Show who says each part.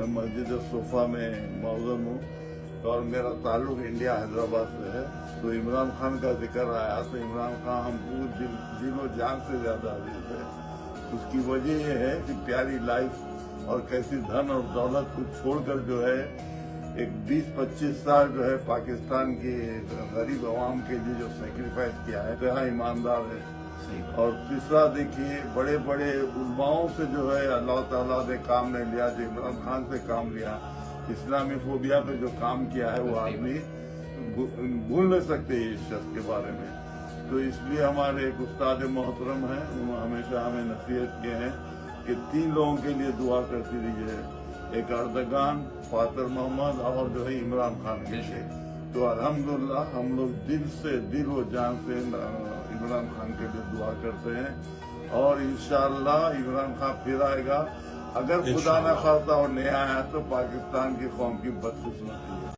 Speaker 1: मैं मस्जिद सोफा में मौजूद हूँ और मेरा ताल्लुक इंडिया हैदराबाद से है। तो इमरान खान का जिक्र आया तो इमरान खान हम पूरे दिलो जान से ज्यादा अजीज है। उसकी वजह यह है कि प्यारी लाइफ और कैसी धन और दौलत को छोड़कर जो है एक 20-25 साल जो है पाकिस्तान की गरीब आवाम के लिए जो सेक्रीफाइस किया है तो ईमानदार है। और तीसरा देखिए बड़े बड़े उलमाओं से जो है अल्लाह ताला ने काम नहीं लिया, जो इमरान खान से काम लिया। इस्लामी फोबिया पे जो काम किया है वो आदमी भूल नहीं सकते इस शख्स के बारे में। तो इसलिए हमारे एक उस्ताद मोहतरम हैं, उन्होंने हमेशा हमें नसीहत किए हैं कि 3 लोगों के लिए दुआ करती रहिए, एक अर्दगान, फातर मोहम्मद और जो है इमरान खान के लिए। तो अल्हम्दुलिल्लाह हम लोग दिल व जान से इमरान खान के लिए दुआ करते हैं और इंशाअल्लाह इमरान खान फिर आएगा। अगर खुदा न खास्ता और नहीं आया तो पाकिस्तान की कौम की बदकिस्मती है।